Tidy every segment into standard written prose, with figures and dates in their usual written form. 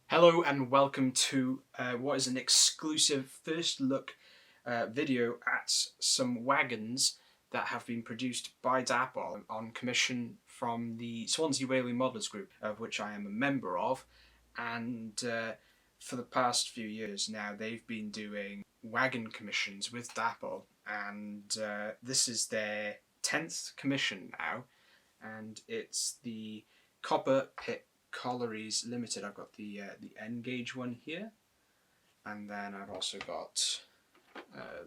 Hello and welcome to what is an exclusive first look video at some wagons that have been produced by Dapol on commission from the Swansea Railway Modellers Group, of which I am a member of. And for the past few years now, they've been doing wagon commissions with Dapol, and this is their 10th commission now, and it's the Copper Pit Collieries Limited. I've got the N gauge one here, and then I've also got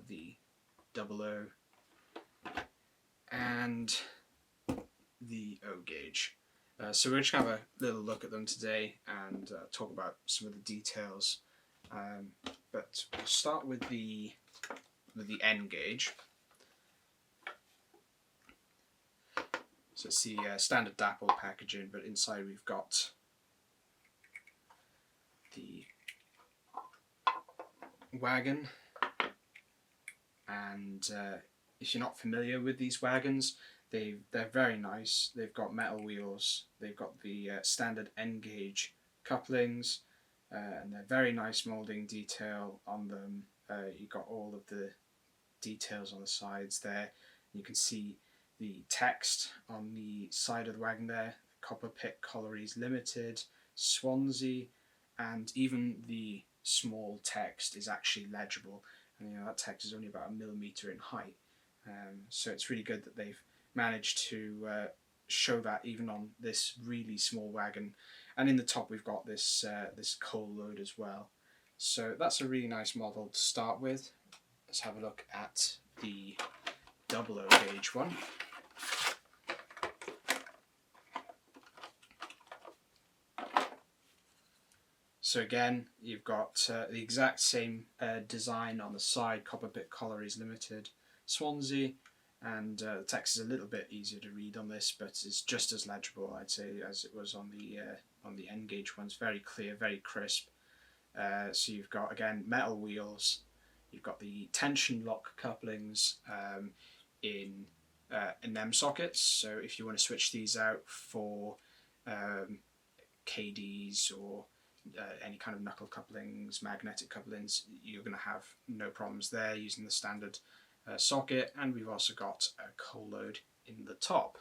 the 00 and the O gauge. So we're just gonna have a little look at them today and talk about some of the details. But we'll start with the N gauge. So it's the standard Dapol packaging, but inside we've got the wagon, and if you're not familiar with these wagons, they're very nice. They've got metal wheels, they've got the standard N gauge couplings, and they're very nice moulding detail on them. You've got all of the details on the sides there. You can see the text on the side of the wagon there: Copper Pit Collieries Limited, Swansea, and even the small text is actually legible. And that text is only about 1 millimetre in height. So it's really good that they've managed to show that even on this really small wagon. And in the top we've got this coal load as well. So that's a really nice model to start with. Let's have a look at the 00 gauge one. So again, you've got the exact same design on the side: Copper Pit Collieries Limited, Swansea, and the text is a little bit easier to read on this, but it's just as legible, I'd say, as it was on the N gauge ones. Very clear, very crisp. So you've got, again, metal wheels. You've got the tension lock couplings in them sockets. So if you want to switch these out for KDs or any kind of knuckle couplings, magnetic couplings, you're going to have no problems there using the standard socket. And we've also got a coal load in the top.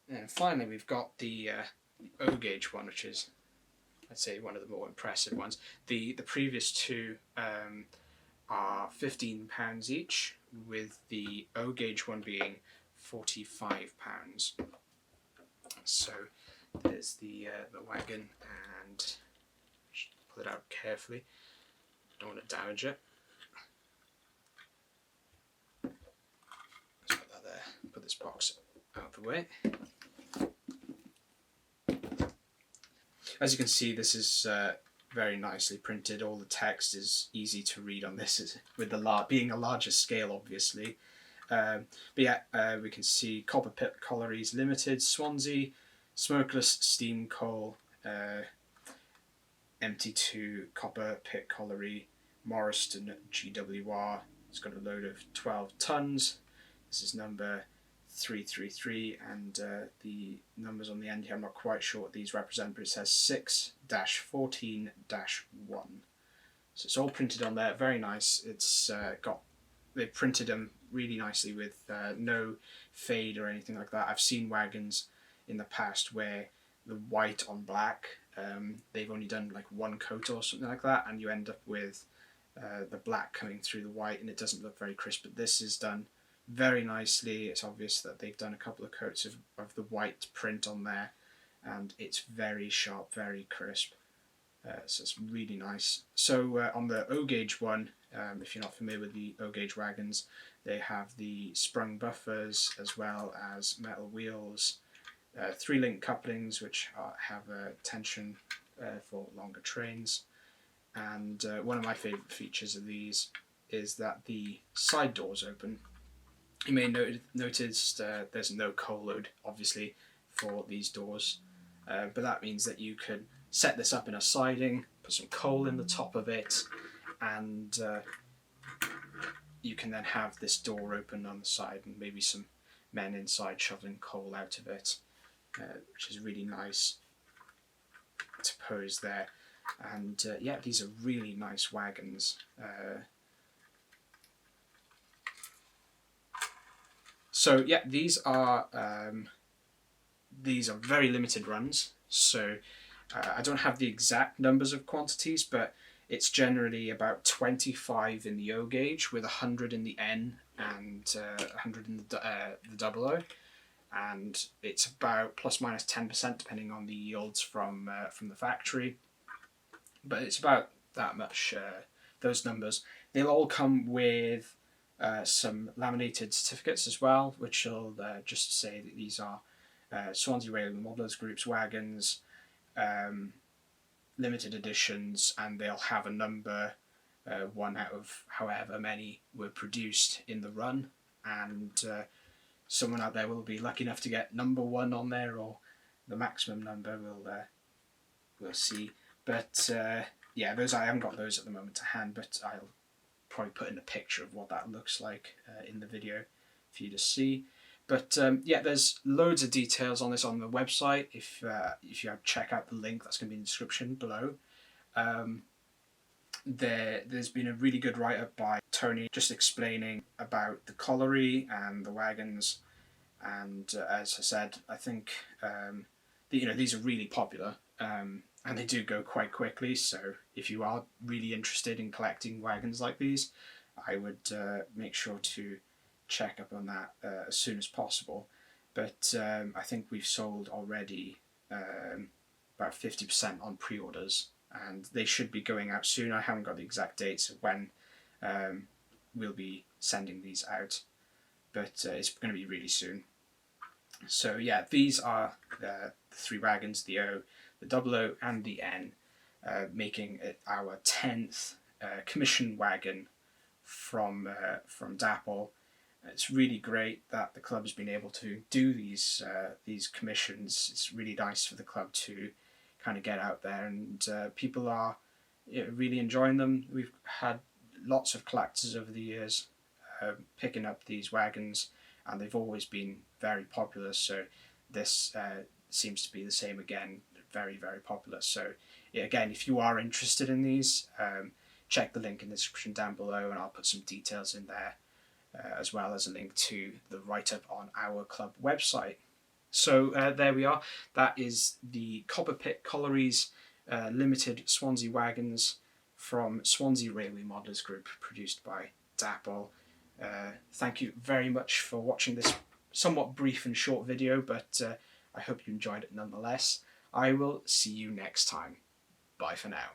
And finally we've got the O gauge one, which is, I'd say, one of the more impressive ones. The previous two are £15 each, with the O gauge one being £45. So there's the wagon, and just pull it out carefully. Don't want to damage it. Let's put that there. Put this box out of the way. As you can see, this is very nicely printed. All the text is easy to read on this, with the being a larger scale, obviously. But yeah, we can see Copper Pit Collieries Limited, Swansea, smokeless steam coal, MT2 Copper Pit Colliery, Morriston GWR. It's got a load of 12 tons. This is number 333, and the numbers on the end here, I'm not quite sure what these represent, but it says 6-14-1. So it's all printed on there, very nice. It's they've printed them really nicely with no fade or anything like that. I've seen wagons in the past where the white on black, they've only done like one coat or something like that, and you end up with the black coming through the white, and it doesn't look very crisp. But this is done very nicely. It's obvious that they've done a couple of coats of the white print on there, and it's very sharp, very crisp. So it's really nice. So on the O gauge one, if you're not familiar with the O gauge wagons, they have the sprung buffers as well as metal wheels, 3-link couplings which have a tension for longer trains. And one of my favourite features of these is that the side doors open. You may notice there's no coal load, obviously, for these doors, but that means that you could set this up in a siding, put some coal in the top of it, and you can then have this door open on the side, and maybe some men inside shoveling coal out of it, which is really nice. pose there. And yeah, these are really nice wagons. So yeah, these are very limited runs. So I don't have the exact numbers of quantities, but it's generally about 25 in the O gauge with 100 in the N and 100 in the double O. And it's about plus minus 10% depending on the yields from the factory. But it's about that much, those numbers. They'll all come with some laminated certificates as well, which will just say that these are Swansea Railway Modellers Group's wagons, limited editions, and they'll have a number, one out of however many were produced in the run, and someone out there will be lucky enough to get number 1 on there, or the maximum number. We'll see. But yeah, those, I haven't got those at the moment to hand, but I'll probably put in a picture of what that looks like in the video for you to see. But yeah, there's loads of details on this on the website. If you check out the link, that's going to be in the description below. There's been a really good write-up by Tony just explaining about the colliery and the wagons. And as I said, I think these are really popular, and they do go quite quickly. So if you are really interested in collecting wagons like these, I would make sure to check up on that as soon as possible. But I think we've sold already about 50% on pre-orders, and they should be going out soon. I haven't got the exact dates of when we'll be sending these out, but it's going to be really soon. So yeah, these are the 3 wagons, the O, the double O and the N, making it our 10th commission wagon from Dapol. It's really great that the club has been able to do these commissions. It's really nice for the club to kind of get out there, and people are really enjoying them. We've had lots of collectors over the years picking up these wagons, and they've always been very popular. So this seems to be the same again, very, very popular. So yeah, again, if you are interested in these, check the link in the description down below, and I'll put some details in there, as well as a link to the write-up on our club website. So there we are. That is the Copper Pit Collieries limited Swansea wagons from Swansea Railway Modellers Group, produced by Dapol. Thank you very much for watching this somewhat brief and short video, but I hope you enjoyed it nonetheless. I will see you next time. Bye for now.